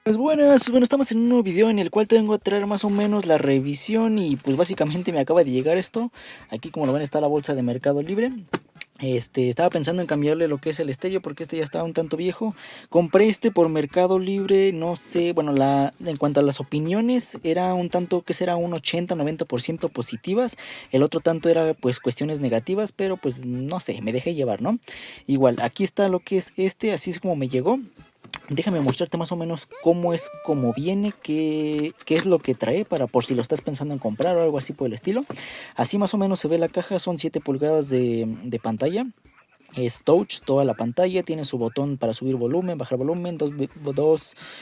Pues buenas, bueno, estamos en un nuevo video en el cual te vengo a traer más o menos la revisión y pues básicamente me acaba de llegar esto. Aquí como lo ven está la bolsa de Mercado Libre. Estaba pensando en cambiarle lo que es el estéreo porque este ya estaba un tanto viejo. Compré este por Mercado Libre, no sé, bueno, en cuanto a las opiniones era un tanto, que será un 80-90% positivas. El otro tanto era pues cuestiones negativas, pero pues no sé, me dejé llevar, ¿no? Igual, aquí está lo que es este, así es como me llegó. Déjame mostrarte más o menos cómo es, cómo viene, qué es lo que trae para por si lo estás pensando en comprar o algo así por el estilo. Así más o menos se ve la caja, son 7 pulgadas de pantalla. Es touch, toda la pantalla, tiene su botón para subir volumen, bajar volumen,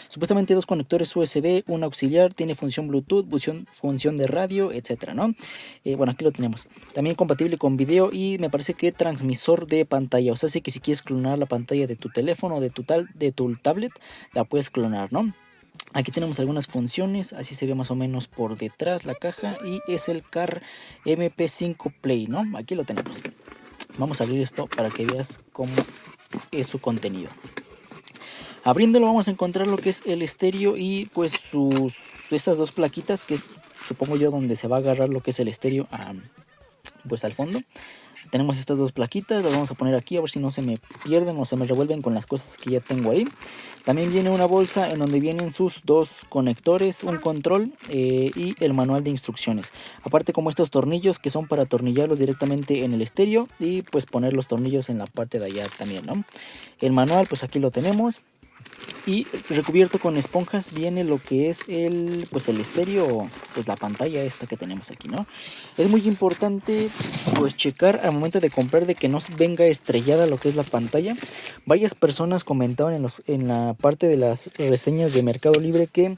supuestamente dos conectores USB, un auxiliar, tiene función Bluetooth, función de radio, etcétera, ¿no? Bueno, aquí lo tenemos. También compatible con video y me parece que transmisor de pantalla, o sea, sí que si quieres clonar la pantalla de tu teléfono, de tu tablet, la puedes clonar, ¿no? Aquí tenemos algunas funciones, así se ve más o menos por detrás la caja y es el CAR MP5 Play, ¿no? Aquí lo tenemos. Vamos a abrir esto para que veas cómo es su contenido. Abriéndolo vamos a encontrar lo que es el estéreo y pues estas dos plaquitas que es, supongo yo, donde se va a agarrar lo que es el estéreo pues al fondo. Tenemos estas dos plaquitas, las vamos a poner aquí a ver si no se me pierden o se me revuelven con las cosas que ya tengo ahí. También viene una bolsa en donde vienen sus dos conectores, un control y el manual de instrucciones. Aparte como estos tornillos que son para atornillarlos directamente en el estéreo y pues poner los tornillos en la parte de allá también, ¿no? El manual pues aquí lo tenemos. Y recubierto con esponjas viene lo que es pues el estéreo, pues la pantalla esta que tenemos aquí, ¿no? Es muy importante pues checar al momento de comprar de que no venga estrellada lo que es la pantalla. Varias personas comentaban en la parte de las reseñas de Mercado Libre que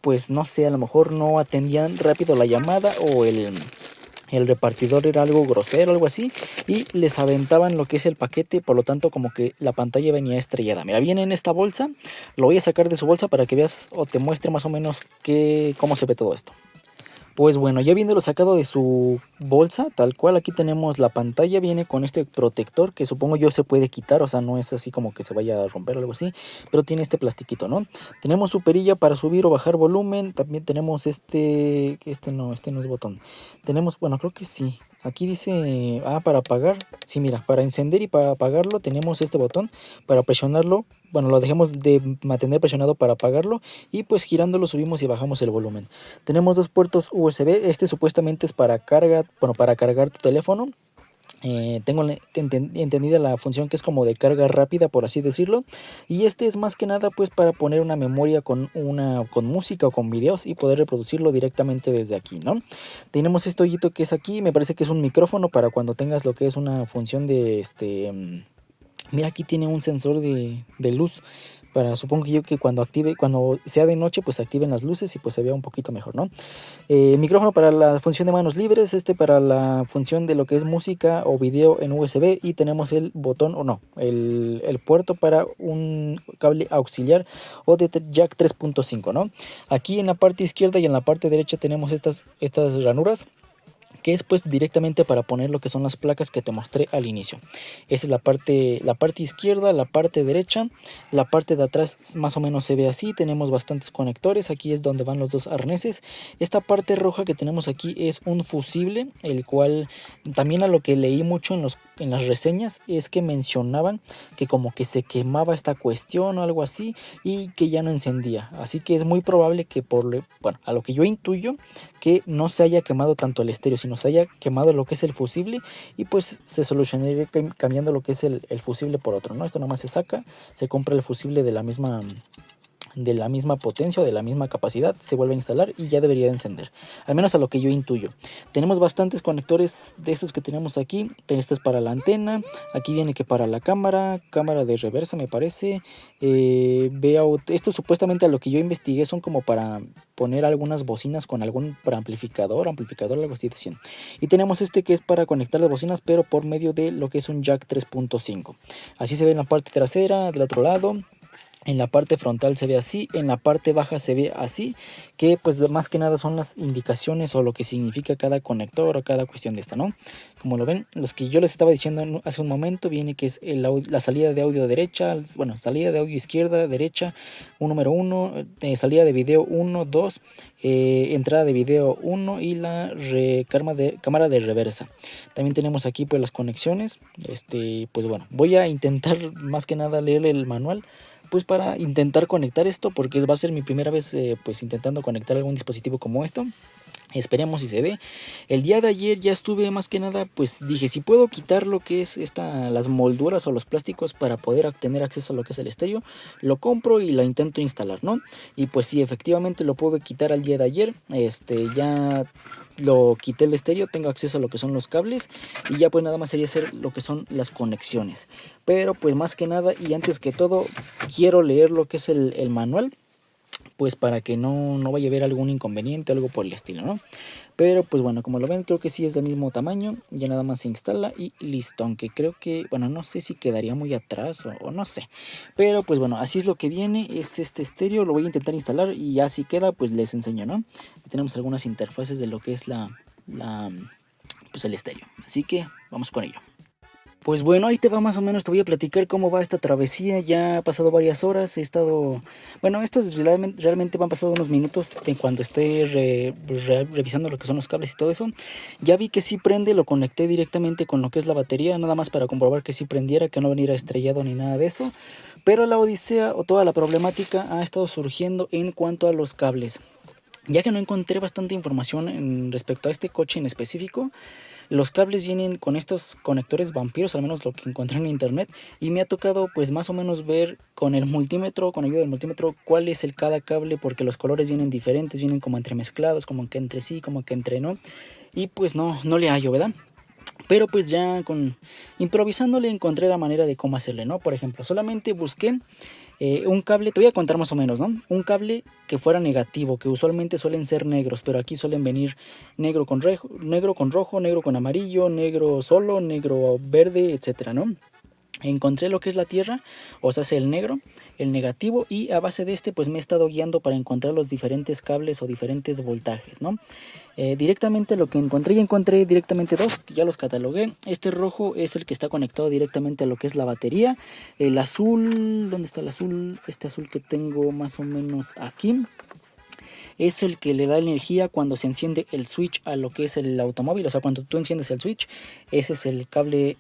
pues no sé, a lo mejor no atendían rápido la llamada o el repartidor era algo grosero, algo así, y les aventaban lo que es el paquete, por lo tanto como que la pantalla venía estrellada. Mira, viene en esta bolsa, lo voy a sacar de su bolsa para que veas o te muestre más o menos cómo se ve todo esto. Pues bueno, ya viéndolo sacado de su bolsa, tal cual, aquí tenemos la pantalla, viene con este protector que supongo yo se puede quitar, o sea, no es así como que se vaya a romper o algo así, pero tiene este plastiquito, ¿no? Tenemos su perilla para subir o bajar volumen, también tenemos este no es botón. Tenemos, bueno, creo que sí. Aquí dice, para apagar, sí, mira, para encender y para apagarlo tenemos este botón, para presionarlo, bueno, lo dejemos de mantener presionado para apagarlo y pues girándolo subimos y bajamos el volumen. Tenemos dos puertos USB, este supuestamente es para carga, bueno, para cargar tu teléfono. Tengo entendida la función que es como de carga rápida, por así decirlo, y este es más que nada pues para poner una memoria con música o con videos y poder reproducirlo directamente desde aquí, ¿no? Tenemos este hoyito que es aquí, me parece que es un micrófono para cuando tengas lo que es una función de mira, aquí tiene un sensor de luz para, supongo que yo, que cuando sea de noche, pues activen las luces y pues se vea un poquito mejor, ¿no? Micrófono para la función de manos libres, este para la función de lo que es música o video en USB y tenemos el botón o no, el puerto para un cable auxiliar o de jack 3.5, ¿no? Aquí en la parte izquierda y en la parte derecha tenemos estas ranuras que es pues directamente para poner lo que son las placas que te mostré al inicio. Esta es la parte izquierda, la parte derecha, la parte de atrás más o menos se ve así, tenemos bastantes conectores, aquí es donde van los dos arneses. Esta parte roja que tenemos aquí es un fusible, el cual también a lo que leí mucho en las reseñas es que mencionaban que como que se quemaba esta cuestión o algo así y que ya no encendía, así que es muy probable que bueno, a lo que yo intuyo, que no se haya quemado tanto el estéreo, sino se haya quemado lo que es el fusible y pues se solucionaría cambiando lo que es el fusible por otro, ¿no? Esto nomás se saca, se compra el fusible de la misma potencia o de la misma capacidad, se vuelve a instalar y ya debería de encender, al menos a lo que yo intuyo. Tenemos bastantes conectores de estos que tenemos aquí. Este es para la antena, aquí viene que para la cámara de reversa me parece. Veo, esto supuestamente a lo que yo investigué son como para poner algunas bocinas con algún amplificador, algo así decían. Y tenemos este que es para conectar las bocinas pero por medio de lo que es un jack 3.5. Así se ve en la parte trasera, del otro lado. En la parte frontal se ve así, en la parte baja se ve así, que pues más que nada son las indicaciones o lo que significa cada conector o cada cuestión de esta, ¿no? Como lo ven, los que yo les estaba diciendo hace un momento, viene que es la salida de audio derecha, bueno, salida de audio izquierda, derecha, un número 1, salida de video 1, 2, entrada de video 1 y la cámara de reversa. También tenemos aquí pues las conexiones, pues bueno, voy a intentar más que nada leer el manual, pues para intentar conectar esto, porque va a ser mi primera vez pues intentando conectar algún dispositivo como esto. Esperemos si se dé. El día de ayer ya estuve más que nada, pues dije, si puedo quitar lo que es las molduras o los plásticos para poder tener acceso a lo que es el estéreo, lo compro y lo intento instalar, ¿no? Y pues sí, efectivamente lo puedo quitar al día de ayer. Ya lo quité el estéreo, tengo acceso a lo que son los cables y ya pues nada más sería hacer lo que son las conexiones. Pero pues más que nada y antes que todo quiero leer lo que es el manual, pues para que no vaya a haber algún inconveniente o algo por el estilo, ¿no? Pero pues bueno, como lo ven, creo que sí es del mismo tamaño, ya nada más se instala y listo, aunque creo que, bueno, no sé si quedaría muy atrás o no sé, pero pues bueno, así es lo que viene, es este estéreo, lo voy a intentar instalar y ya si queda, pues les enseño, ¿no? Tenemos algunas interfaces de lo que es pues el estéreo, así que vamos con ello. Pues bueno, ahí te va más o menos, te voy a platicar cómo va esta travesía. Ya ha pasado varias horas, he estado... Bueno, realmente van pasado unos minutos de cuando esté revisando lo que son los cables y todo eso. Ya vi que sí prende, lo conecté directamente con lo que es la batería, nada más para comprobar que sí prendiera, que no viniera estrellado ni nada de eso. Pero la odisea o toda la problemática ha estado surgiendo en cuanto a los cables. Ya que no encontré bastante información respecto a este coche en específico, los cables vienen con estos conectores vampiros, al menos lo que encontré en internet, y me ha tocado pues más o menos ver con el multímetro, con ayuda del multímetro, cuál es el cada cable, porque los colores vienen diferentes, vienen como entremezclados, como que entre sí, como que entre no, y pues no le hallo, ¿verdad? Pero pues ya improvisándole encontré la manera de cómo hacerle, ¿no? Por ejemplo, solamente busqué un cable, te voy a contar más o menos, ¿no? Un cable que fuera negativo, que usualmente suelen ser negros, pero aquí suelen venir negro con rojo, negro con amarillo, negro solo, negro verde, etcétera, ¿no? Encontré lo que es la tierra, o sea, el negro, el negativo, y a base de pues me he estado guiando para encontrar los diferentes cables o diferentes voltajes, ¿no? Directamente lo que encontré directamente dos, que ya los catalogué. Este rojo es el que está conectado directamente a lo que es la batería. El azul, ¿dónde está el azul? Este azul que tengo más o menos aquí, es el que le da energía cuando se enciende el switch a lo que es el automóvil. O sea, cuando tú enciendes el switch, ese es el cable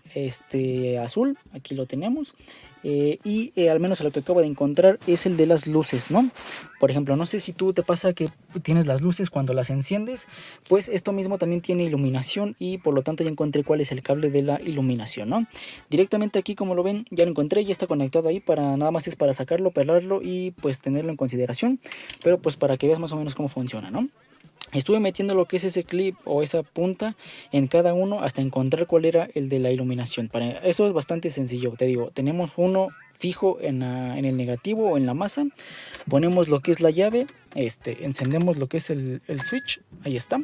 azul. Aquí lo tenemos. Al menos a lo que acabo de encontrar es el de las luces, ¿no? Por ejemplo, no sé si tú te pasa que tienes las luces cuando las enciendes, pues esto mismo también tiene iluminación y por lo tanto ya encontré cuál es el cable de la iluminación, ¿no? Directamente aquí, como lo ven, ya lo encontré, ya está conectado ahí, nada más es para sacarlo, pelarlo y pues tenerlo en consideración, pero pues para que veas más o menos cómo funciona, ¿no? Estuve metiendo lo que es ese clip o esa punta en cada uno hasta encontrar cuál era el de la iluminación. Para eso es bastante sencillo, te digo, tenemos uno fijo en el negativo o en la masa, ponemos lo que es la llave, encendemos lo que es el switch, ahí está.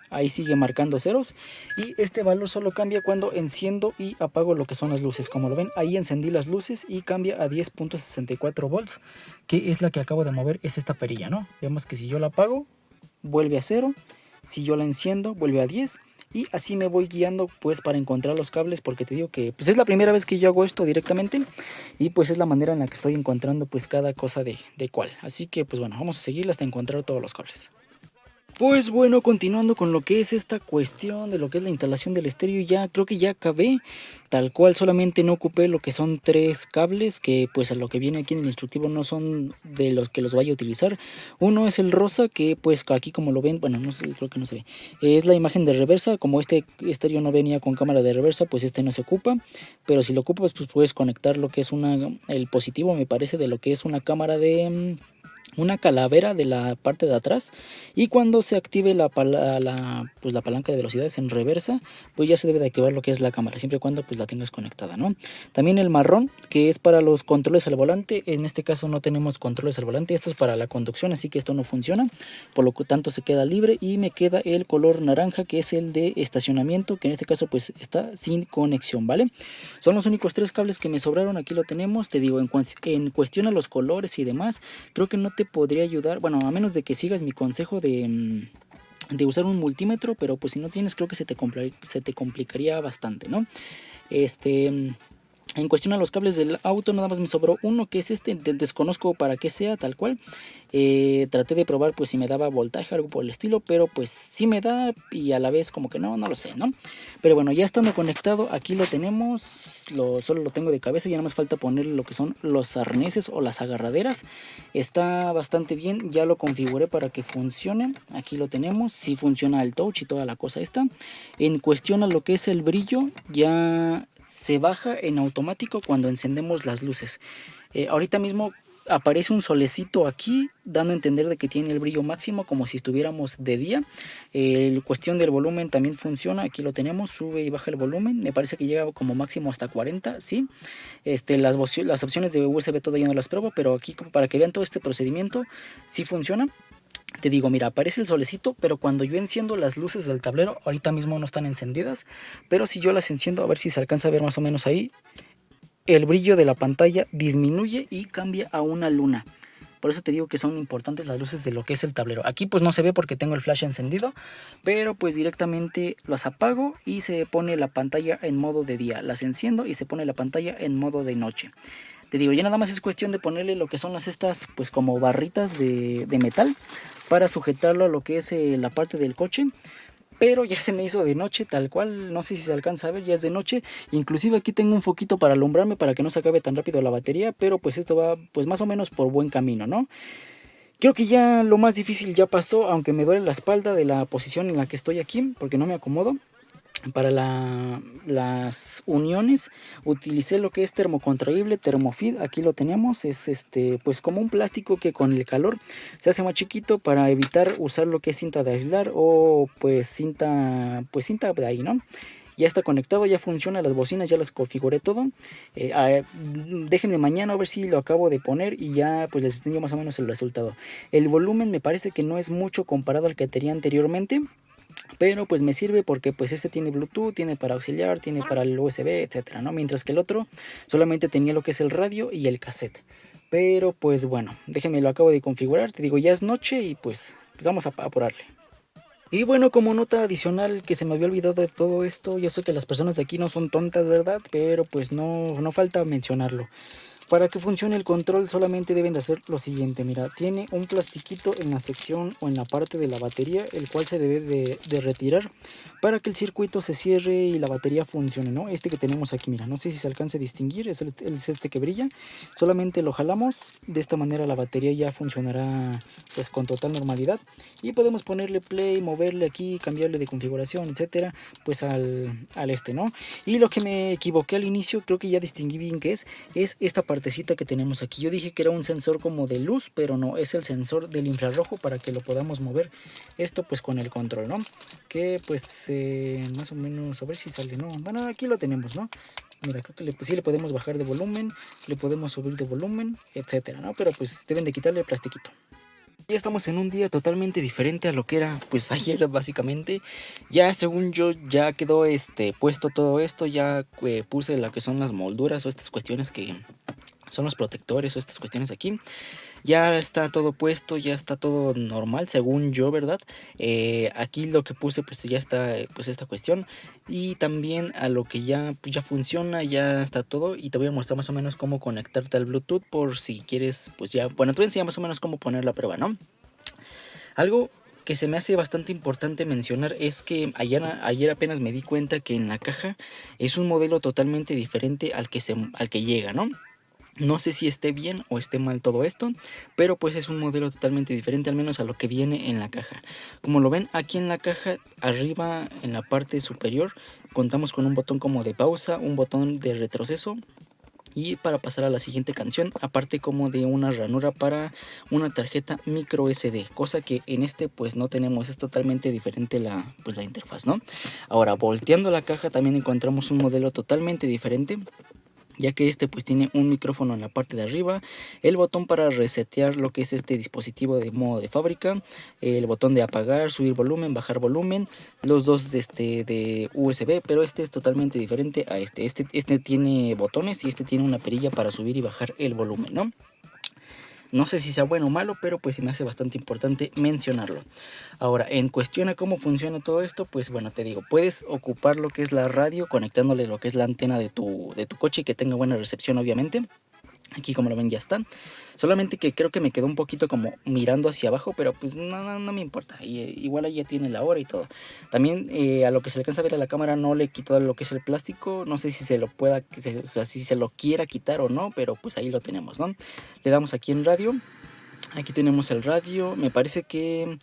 Ahí sigue marcando ceros y este valor solo cambia cuando enciendo y apago lo que son las luces. Como lo ven, ahí encendí las luces y cambia a 10.64 volts, que es la que acabo de mover, es esta perilla, ¿no? Vemos que si yo la apago, vuelve a 0, si yo la enciendo vuelve a 10 y así me voy guiando pues para encontrar los cables, porque te digo que pues es la primera vez que yo hago esto directamente y pues es la manera en la que estoy encontrando pues cada cosa de cuál. Así que pues bueno, vamos a seguirla hasta encontrar todos los cables. Pues bueno, continuando con lo que es esta cuestión de lo que es la instalación del estéreo, ya creo que ya acabé, tal cual, solamente no ocupé lo que son 3 cables, que pues a lo que viene aquí en el instructivo no son de los que los vaya a utilizar. Uno es el rosa, que pues aquí como lo ven, bueno, no sé, creo que no se ve, es la imagen de reversa. Como este estéreo no venía con cámara de reversa, pues este no se ocupa, pero si lo ocupas pues puedes conectar lo que es el positivo, me parece, de lo que es una cámara una calavera de la parte de atrás, y cuando se active la palanca de velocidades en reversa, pues ya se debe de activar lo que es la cámara, siempre y cuando pues la tengas conectada, ¿no? También el marrón, que es para los controles al volante. En este caso no tenemos controles al volante, esto es para la conducción, así que esto no funciona, por lo tanto se queda libre. Y me queda el color naranja, que es el de estacionamiento, que en este caso pues está sin conexión, ¿vale? Son los únicos 3 cables que me sobraron. Aquí lo tenemos. Te digo, en cuestión a los colores y demás, creo que no te podría ayudar, bueno, a menos de que sigas mi consejo de usar un multímetro, pero pues si no tienes, creo que se te complicaría bastante, ¿no? En cuestión a los cables del auto, nada más me sobró uno, que es este, desconozco para qué sea, tal cual. Traté de probar pues si me daba voltaje, algo por el estilo, pero pues sí me da, y a la vez como que no lo sé, ¿no? Pero bueno, ya estando conectado, aquí lo tenemos, solo lo tengo de cabeza, ya nada más falta ponerle lo que son los arneses o las agarraderas. Está bastante bien, ya lo configuré para que funcione. Aquí lo tenemos, sí funciona el touch y toda la cosa esta. En cuestión a lo que es el brillo, ya se baja en automático cuando encendemos las luces. Ahorita mismo aparece un solecito aquí, dando a entender de que tiene el brillo máximo, como si estuviéramos de día. Cuestión del volumen también funciona, aquí lo tenemos, sube y baja el volumen, me parece que llega como máximo hasta 40, sí. Las opciones de USB todavía no las pruebo, pero aquí para que vean todo este procedimiento, sí funciona. Te digo, mira, aparece el solecito, pero cuando yo enciendo las luces del tablero, ahorita mismo no están encendidas, pero si yo las enciendo, a ver si se alcanza a ver más o menos ahí, el brillo de la pantalla disminuye y cambia a una luna. Por eso te digo que son importantes las luces de lo que es el tablero. Aquí pues no se ve porque tengo el flash encendido, pero pues directamente las apago y se pone la pantalla en modo de día. Las enciendo y se pone la pantalla en modo de noche. Te digo, ya nada más es cuestión de ponerle lo que son estas pues como barritas de metal para sujetarlo a lo que es la parte del coche. Pero ya se me hizo de noche, tal cual, no sé si se alcanza a ver, ya es de noche. Inclusive aquí tengo un foquito para alumbrarme para que no se acabe tan rápido la batería, pero pues esto va pues más o menos por buen camino, ¿no? Creo que ya lo más difícil ya pasó, aunque me duele la espalda de la posición en la que estoy aquí, porque no me acomodo. Para las uniones utilicé lo que es termocontraíble, Thermofit. Aquí lo tenemos, es pues como un plástico que con el calor se hace más chiquito para evitar usar lo que es cinta de aislar o pues cinta de ahí, ¿no? Ya está conectado, ya funciona, las bocinas ya las configuré todo. Déjenme mañana a ver si lo acabo de poner y ya pues les enseño más o menos el resultado. El volumen me parece que no es mucho comparado al que tenía anteriormente, pero pues me sirve porque pues este tiene Bluetooth, tiene para auxiliar, tiene para el USB, etcétera, ¿no? Mientras que el otro solamente tenía lo que es el radio y el cassette. Pero pues bueno, déjenme lo acabo de configurar. Te digo, ya es noche y pues vamos a apurarle. Y bueno, como nota adicional que se me había olvidado de todo esto, yo sé que las personas de aquí no son tontas, ¿verdad? Pero pues no falta mencionarlo. Para que funcione el control solamente deben de hacer lo siguiente. Mira, tiene un plastiquito en la sección o en la parte de la batería, el cual se debe de retirar para que el circuito se cierre y la batería funcione, ¿no? Este que tenemos aquí, mira, no sé si se alcance a distinguir, es este que brilla. Solamente lo jalamos, de esta manera la batería ya funcionará pues con total normalidad. Y podemos ponerle play, moverle aquí, cambiarle de configuración, etcétera, pues al ¿no? Y lo que me equivoqué al inicio, creo que ya distinguí bien qué es esta partecita que tenemos aquí. Yo dije que era un sensor como de luz, pero no, es el sensor del infrarrojo para que lo podamos mover esto pues con el control, ¿no? Que pues más o menos, a ver si sale, ¿no? Bueno, aquí lo tenemos, ¿no? Mira, creo que sí le podemos bajar de volumen, le podemos subir de volumen, etcétera, ¿no? Pero pues deben de quitarle el plastiquito. Ya estamos en un día totalmente diferente a lo que era pues ayer básicamente. Ya según yo ya quedó puesto todo esto, ya puse lo que son las molduras o estas cuestiones que son los protectores o estas cuestiones aquí. Ya está todo puesto, ya está todo normal según yo, ¿verdad? Aquí lo que puse pues ya está pues esta cuestión. Y también a lo que ya pues ya funciona, ya está todo. Y te voy a mostrar más o menos cómo conectarte al Bluetooth por si quieres pues ya. Bueno, te voy a enseñar más o menos cómo poner la prueba, ¿no? Algo que se me hace bastante importante mencionar es que ayer apenas me di cuenta que en la caja es un modelo totalmente diferente al que llega, ¿no? No sé si esté bien o esté mal todo esto, pero pues es un modelo totalmente diferente, al menos a lo que viene en la caja. Como lo ven aquí en la caja, arriba en la parte superior, contamos con un botón como de pausa, un botón de retroceso Y para pasar a la siguiente canción, aparte como de una ranura para una tarjeta micro SD, cosa que en este pues no tenemos, es totalmente diferente la interfaz, ¿no? Ahora, volteando la caja también encontramos un modelo totalmente diferente, ya que este pues tiene un micrófono en la parte de arriba, el botón para resetear lo que es este dispositivo de modo de fábrica, el botón de apagar, subir volumen, bajar volumen, los dos de USB, pero este es totalmente diferente a este tiene botones y este tiene una perilla para subir y bajar el volumen, ¿no? No sé si sea bueno o malo, pero pues se me hace bastante importante mencionarlo. Ahora, en cuestión a cómo funciona todo esto, pues bueno, te digo, puedes ocupar lo que es la radio conectándole lo que es la antena de tu coche y que tenga buena recepción, obviamente. Aquí como lo ven ya está. Solamente que creo que me quedó un poquito como mirando hacia abajo, pero pues no me importa. Igual ahí ya tiene la hora y todo. También a lo que se le alcanza a ver a la cámara no le he quitado lo que es el plástico. No sé si se lo pueda, o sea, si se lo quiera quitar o no, pero pues ahí lo tenemos, ¿no? Le damos aquí en radio. Aquí tenemos el radio. Me parece que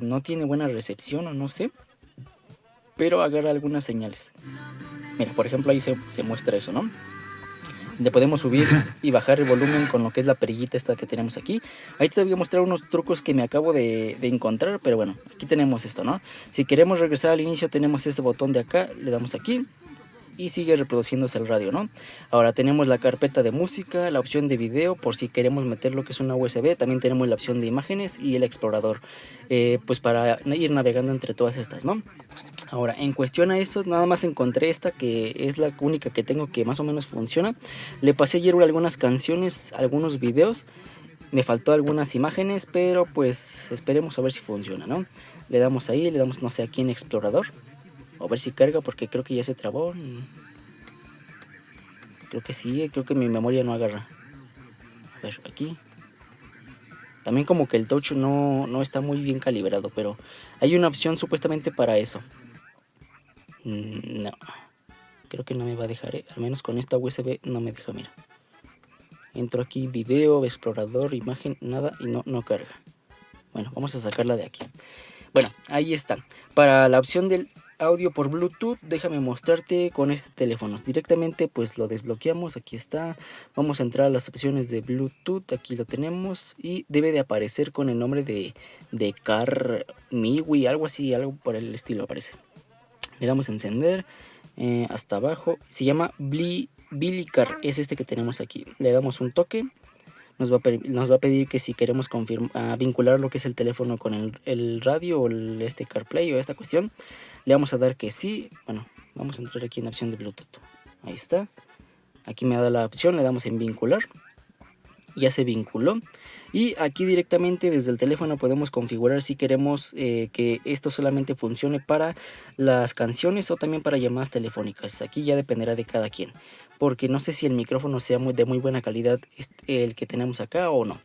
no tiene buena recepción o no sé, pero agarra algunas señales. Mira, por ejemplo ahí se muestra eso, ¿no? Le podemos subir y bajar el volumen con lo que es la perillita esta que tenemos aquí. Ahí te voy a mostrar unos trucos que me acabo de encontrar, pero bueno, aquí tenemos esto, ¿no? Si queremos regresar al inicio tenemos este botón de acá, le damos aquí y sigue reproduciéndose el radio, ¿no? Ahora tenemos la carpeta de música, la opción de video por si queremos meter lo que es una USB, también tenemos la opción de imágenes y el explorador, pues para ir navegando entre todas estas, ¿no? Ahora, en cuestión a eso, nada más encontré esta que es la única que tengo que más o menos funciona. Le pasé ayer algunas canciones, algunos videos, me faltó algunas imágenes, pero pues esperemos a ver si funciona, ¿no? Le damos ahí, le damos no sé aquí en explorador, a ver si carga porque creo que ya se trabó. Creo que sí, creo que mi memoria no agarra. A ver, aquí. También como que el touch no está muy bien calibrado, pero hay una opción supuestamente para eso. No, creo que no me va a dejar, al menos con esta USB no me deja, mira. Entro aquí, video, explorador, imagen, nada y no carga. Bueno, vamos a sacarla de aquí. Bueno, ahí está. Para la opción del audio por Bluetooth, déjame mostrarte con este teléfono. Directamente pues lo desbloqueamos, aquí está. Vamos a entrar a las opciones de Bluetooth, aquí lo tenemos. Y debe de aparecer con el nombre de Car Miwi, algo así, algo por el estilo aparece. Le damos a encender, hasta abajo. Se llama Billy Car, es este que tenemos aquí. Le damos un toque. Nos va a pedir que si queremos vincular lo que es el teléfono con el radio o este CarPlay o esta cuestión. Le vamos a dar que sí. Bueno, vamos a entrar aquí en la opción de Bluetooth. Ahí está. Aquí me da la opción, le damos en vincular. Ya se vinculó. Y aquí directamente desde el teléfono podemos configurar si queremos que esto solamente funcione para las canciones o también para llamadas telefónicas. Aquí ya dependerá de cada quien, porque no sé si el micrófono sea de muy buena calidad el que tenemos acá o no.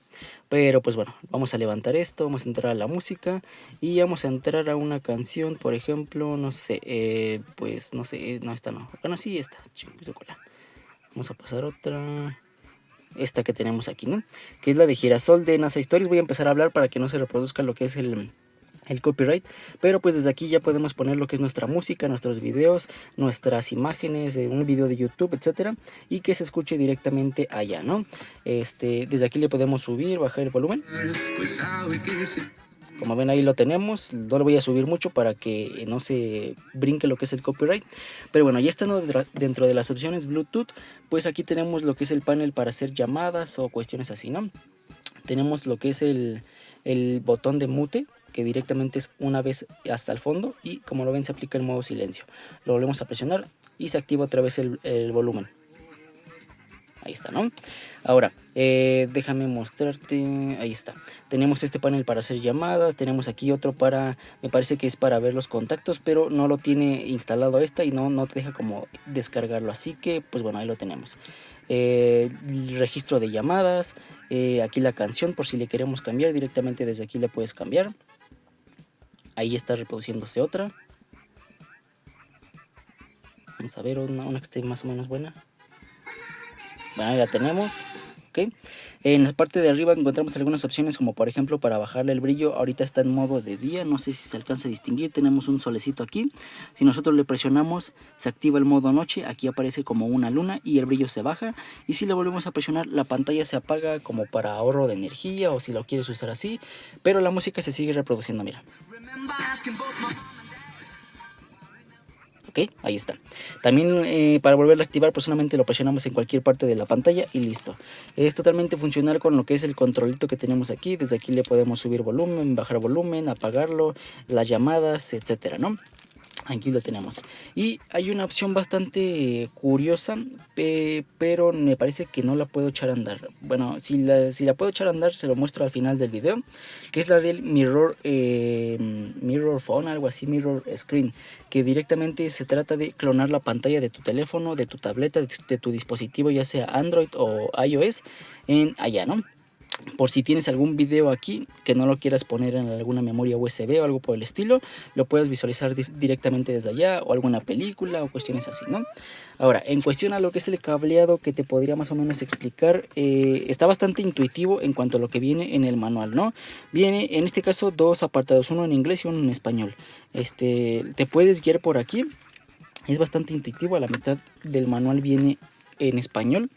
Pero pues bueno, vamos a levantar esto, vamos a entrar a la música y vamos a entrar a una canción, por ejemplo, no sé, pues no sé, no, esta no. Bueno, sí, esta. Vamos a pasar otra. Esta que tenemos aquí, ¿no? Que es la de Girasol de NASA Stories. Voy a empezar a hablar para que no se reproduzca lo que es el copyright, pero pues desde aquí ya podemos poner lo que es nuestra música, nuestros videos, nuestras imágenes, un video de YouTube, etcétera, y que se escuche directamente allá, ¿no? Desde aquí le podemos subir, bajar el volumen. Como ven ahí lo tenemos, no lo voy a subir mucho para que no se brinque lo que es el copyright. Pero bueno, ya estando dentro de las opciones Bluetooth, pues aquí tenemos lo que es el panel para hacer llamadas o cuestiones así, ¿no? Tenemos lo que es el botón de mute, que directamente es una vez hasta el fondo y como lo ven se aplica el modo silencio. Lo volvemos a presionar y se activa otra vez el volumen. Ahí está, ¿no? Ahora, déjame mostrarte. Ahí está. Tenemos este panel para hacer llamadas. Tenemos aquí otro para, me parece que es para ver los contactos, pero no lo tiene instalado y no te deja como descargarlo. Así que, pues bueno, ahí lo tenemos. El registro de llamadas. Aquí la canción, por si le queremos cambiar, directamente desde aquí le puedes cambiar. Ahí está reproduciéndose otra. Vamos a ver una que esté más o menos buena. Bueno, ahí la tenemos. ¿ok? En la parte de arriba encontramos algunas opciones como por ejemplo para bajarle el brillo. Ahorita está en modo de día, no sé si se alcanza a distinguir, tenemos un solecito aquí. Si nosotros le presionamos se activa el modo noche, aquí aparece como una luna y el brillo se baja. Y si le volvemos a presionar la pantalla se apaga como para ahorro de energía o si lo quieres usar así. Pero la música se sigue reproduciendo, mira. Ok, ahí está. También para volverlo a activar, pues solamente lo presionamos en cualquier parte de la pantalla y listo. Es totalmente funcional con lo que es el controlito que tenemos aquí. Desde aquí le podemos subir volumen, bajar volumen, apagarlo, las llamadas, etcétera, ¿no? Aquí lo tenemos. Y hay una opción bastante curiosa, pero me parece que no la puedo echar a andar. Bueno, si la puedo echar a andar, se lo muestro al final del video. Que es la del Mirror Phone, algo así, Mirror Screen. Que directamente se trata de clonar la pantalla de tu teléfono, de tu tableta, de tu dispositivo, ya sea Android o iOS, en allá, ¿no? Por si tienes algún video aquí que no lo quieras poner en alguna memoria USB o algo por el estilo, lo puedes visualizar directamente desde allá, o alguna película o cuestiones así, ¿no? Ahora, en cuestión a lo que es el cableado, que te podría más o menos explicar, está bastante intuitivo en cuanto a lo que viene en el manual, ¿no? Viene en este caso dos apartados, uno en inglés y uno en español. Te puedes guiar por aquí, es bastante intuitivo, a la mitad del manual viene en español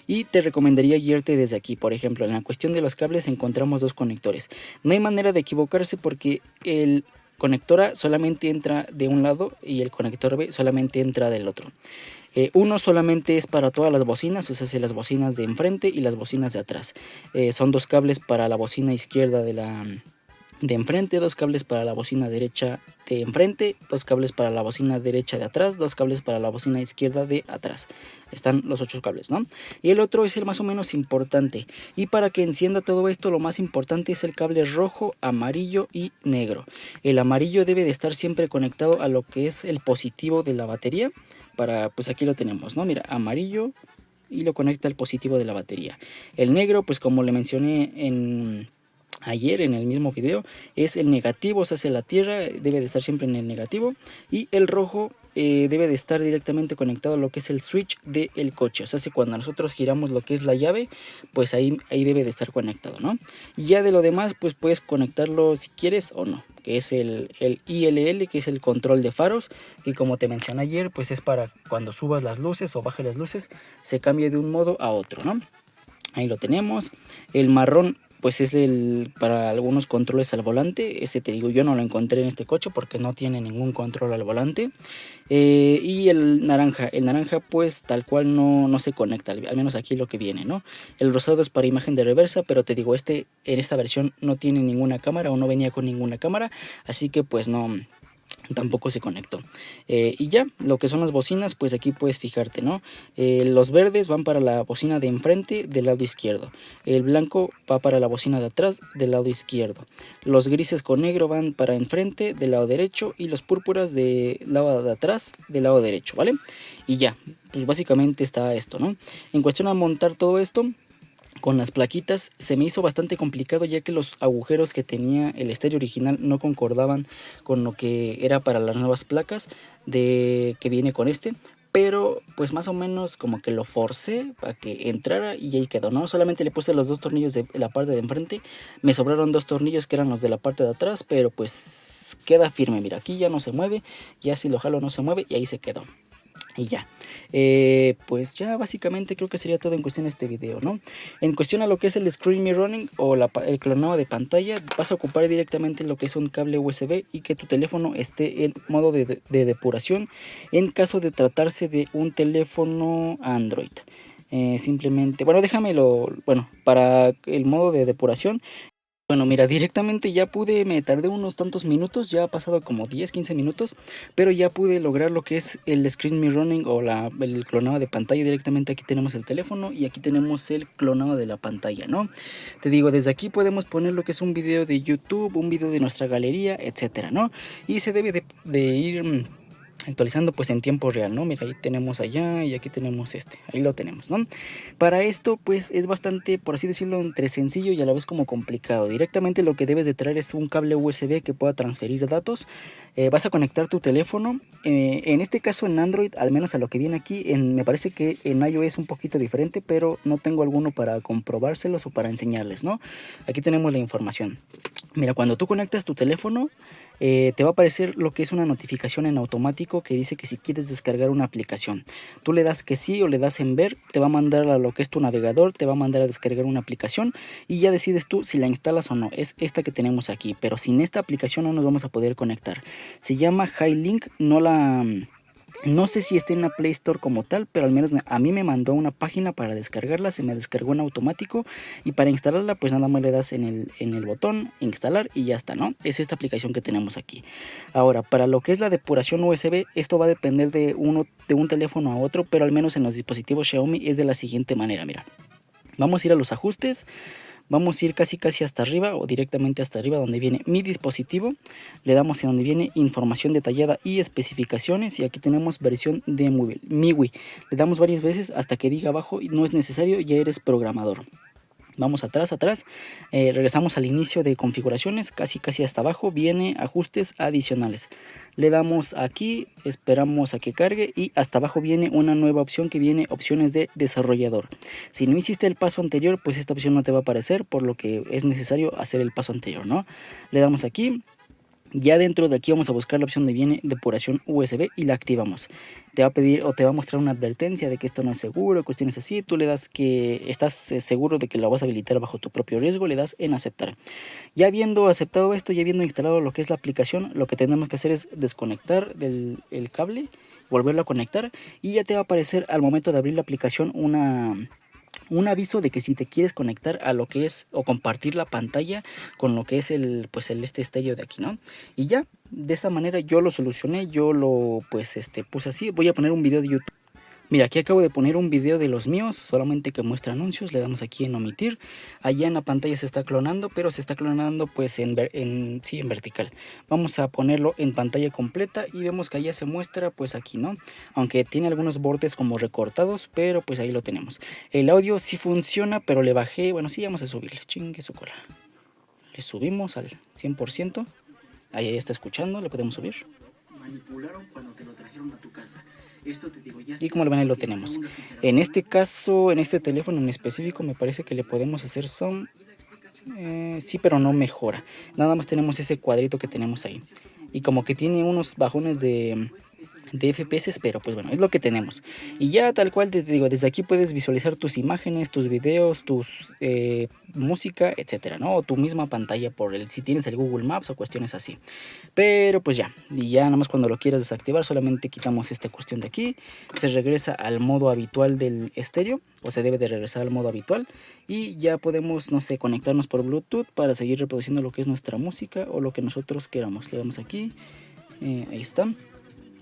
y te recomendaría guiarte desde aquí. Por ejemplo, en la cuestión de los cables encontramos dos conectores. No hay manera de equivocarse porque el conector A solamente entra de un lado y el conector B solamente entra del otro. Uno solamente es para todas las bocinas, o sea, las bocinas de enfrente y las bocinas de atrás. Son dos cables para la bocina izquierda de enfrente, dos cables para la bocina derecha de enfrente, dos cables para la bocina derecha de atrás, dos cables para la bocina izquierda de atrás. Están los 8 cables, ¿no? Y el otro es el más o menos importante. Y para que encienda todo esto, lo más importante es el cable rojo, amarillo y negro. El amarillo debe de estar siempre conectado a lo que es el positivo de la batería. Pues aquí lo tenemos, ¿no? Mira, amarillo y lo conecta al positivo de la batería. El negro, pues como le mencioné ayer en el mismo video, es el negativo, o sea, hacia la tierra, debe de estar siempre en el negativo. Y el rojo debe de estar directamente conectado a lo que es el switch del coche, o sea, si cuando nosotros giramos lo que es la llave, pues ahí debe de estar conectado, ¿no? Y ya de lo demás, pues puedes conectarlo si quieres o no, que es el ILL, que es el control de faros, que como te mencioné ayer, pues es para cuando subas las luces o bajes las luces, se cambie de un modo a otro, ¿no? Ahí lo tenemos. El marrón pues es para algunos controles al volante. Ese te digo, yo no lo encontré en este coche porque no tiene ningún control al volante. Y el naranja pues tal cual no se conecta, al menos aquí lo que viene, ¿no? El rosado es para imagen de reversa, pero te digo, en esta versión no tiene ninguna cámara o no venía con ninguna cámara, así que pues no, tampoco se conectó. Y ya, lo que son las bocinas, pues aquí puedes fijarte, ¿no? Los verdes van para la bocina de enfrente del lado izquierdo. El blanco va para la bocina de atrás del lado izquierdo. Los grises con negro van para enfrente del lado derecho y los púrpuras del lado de atrás del lado derecho, ¿vale? Y ya, pues básicamente está esto, ¿no? En cuestión a montar todo esto, con las plaquitas se me hizo bastante complicado, ya que los agujeros que tenía el estéreo original no concordaban con lo que era para las nuevas placas que viene con pero pues más o menos como que lo forcé para que entrara y ahí quedó, ¿no? Solamente le puse los dos tornillos de la parte de enfrente, me sobraron dos tornillos que eran los de la parte de atrás, pero pues queda firme, mira, aquí ya no se mueve, ya si lo jalo no se mueve y ahí se quedó. Y ya, pues ya básicamente creo que sería todo en cuestión de este video, ¿no? En cuestión a lo que es el screen mirroring o el clonado de pantalla, vas a ocupar directamente lo que es un cable USB y que tu teléfono esté en modo de depuración en caso de tratarse de un teléfono Android. Simplemente, bueno, para el modo de depuración. Bueno, mira, directamente me tardé unos tantos minutos, ya ha pasado como 10-15 minutos, pero ya pude lograr lo que es el screen mirroring o el clonado de pantalla. Directamente aquí tenemos el teléfono y aquí tenemos el clonado de la pantalla, ¿no? Te digo, desde aquí podemos poner lo que es un video de YouTube, un video de nuestra galería, etcétera, ¿no? Y se debe de ir actualizando pues en tiempo real, ¿no? Mira, ahí tenemos allá y aquí tenemos ahí lo tenemos, ¿no? Para esto pues es bastante, por así decirlo, entre sencillo y a la vez como complicado. Directamente lo que debes de traer es un cable USB que pueda transferir datos. Vas a conectar tu teléfono, en este caso en Android, al menos a lo que viene aquí, me parece que en iOS es un poquito diferente, pero no tengo alguno para comprobárselos o para enseñarles, ¿no? Aquí tenemos la información. Mira, cuando tú conectas tu teléfono, te va a aparecer lo que es una notificación en automático que dice que si quieres descargar una aplicación, tú le das que sí o le das en ver, te va a mandar a lo que es tu navegador, te va a mandar a descargar una aplicación y ya decides tú si la instalas o no. Es esta que tenemos aquí, pero sin esta aplicación no nos vamos a poder conectar. Se llama HiLink, no sé si está en la Play Store como tal, pero al menos a mí me mandó una página para descargarla, se me descargó en automático y para instalarla pues nada más le das en el botón instalar y ya está, ¿no? Es esta aplicación que tenemos aquí. Ahora, para lo que es la depuración USB, esto va a depender de un teléfono a otro, pero al menos en los dispositivos Xiaomi es de la siguiente manera, mira. Vamos a ir a los ajustes. Vamos a ir casi hasta arriba o directamente hasta arriba donde viene mi dispositivo. Le damos en donde viene información detallada y especificaciones y aquí tenemos versión de MIUI. Le damos varias veces hasta que diga abajo no es necesario, ya eres programador. Vamos atrás, regresamos al inicio de configuraciones, casi hasta abajo viene ajustes adicionales. Le damos aquí, esperamos a que cargue y hasta abajo viene una nueva opción que viene opciones de desarrollador. Si no hiciste el paso anterior, pues esta opción no te va a aparecer, por lo que es necesario hacer el paso anterior, ¿no? Le damos aquí. Ya dentro de aquí vamos a buscar la opción de viene depuración USB y la activamos. Te va a pedir o te va a mostrar una advertencia de que esto no es seguro, cuestiones así. Tú le das que estás seguro de que lo vas a habilitar bajo tu propio riesgo, le das en aceptar. Ya habiendo aceptado esto, ya habiendo instalado lo que es la aplicación, lo que tenemos que hacer es desconectar el cable, volverlo a conectar y ya te va a aparecer al momento de abrir la aplicación un aviso de que si te quieres conectar a lo que es o compartir la pantalla con lo que es estéreo de aquí, ¿no? Y ya, de esta manera yo lo solucioné, yo lo puse así. Voy a poner un video de YouTube. Mira, aquí acabo de poner un video de los míos, solamente que muestra anuncios, le damos aquí en omitir. Allá en la pantalla se está clonando, pero se está clonando pues en vertical. Vamos a ponerlo en pantalla completa y vemos que allá se muestra pues aquí, ¿no? Aunque tiene algunos bordes como recortados, pero pues ahí lo tenemos. El audio sí funciona, pero le bajé, bueno, sí vamos a subirle, chingue su cola. Le subimos al 100%, ahí está escuchando, le podemos subir. Manipularon cuando te lo trajeron a tu casa. Esto te digo, ya y como lo ven ahí lo tenemos. En este caso, en este teléfono en específico me parece que le podemos hacer zoom. Sí, pero no mejora. Nada más tenemos ese cuadrito que tenemos ahí. Y como que tiene unos bajones de FPS, pero pues bueno, es lo que tenemos. Y ya tal cual te digo, desde aquí puedes visualizar tus imágenes, tus videos, tus música, etcétera, ¿no? O tu misma pantalla si tienes el Google Maps o cuestiones así. Pero pues ya, y ya nada más cuando lo quieras desactivar, solamente quitamos esta cuestión de aquí, se regresa al modo habitual del estéreo, o se debe de regresar al modo habitual, y ya podemos, no sé, conectarnos por Bluetooth para seguir reproduciendo lo que es nuestra música o lo que nosotros queramos. Le damos aquí, ahí está.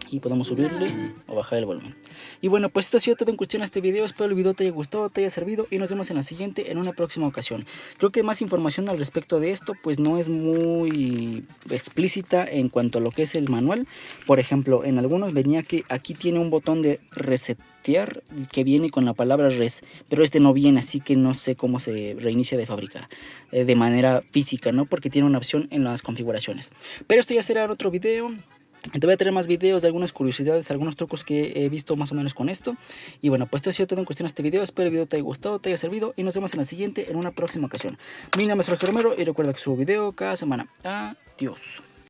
Y podemos subirle o bajar el volumen. Y bueno, pues esto ha sido todo en cuestión a este video. Espero el video te haya gustado, te haya servido y nos vemos en la siguiente, en una próxima ocasión. Creo que más información al respecto de esto pues no es muy explícita en cuanto a lo que es el manual. Por ejemplo, en algunos venía que aquí tiene un botón de resetear que viene con la palabra res, pero este no viene, así que no sé cómo se reinicia de fábrica de manera física, ¿no? Porque tiene una opción en las configuraciones. Pero esto ya será en otro video. Te voy a traer más videos de algunas curiosidades, algunos trucos que he visto más o menos con esto. Y bueno, pues esto ha sido todo en cuestión de este video. Espero el video te haya gustado, te haya servido y nos vemos en la siguiente, en una próxima ocasión. Mi nombre es Jorge Romero y recuerda que subo video cada semana. Adiós.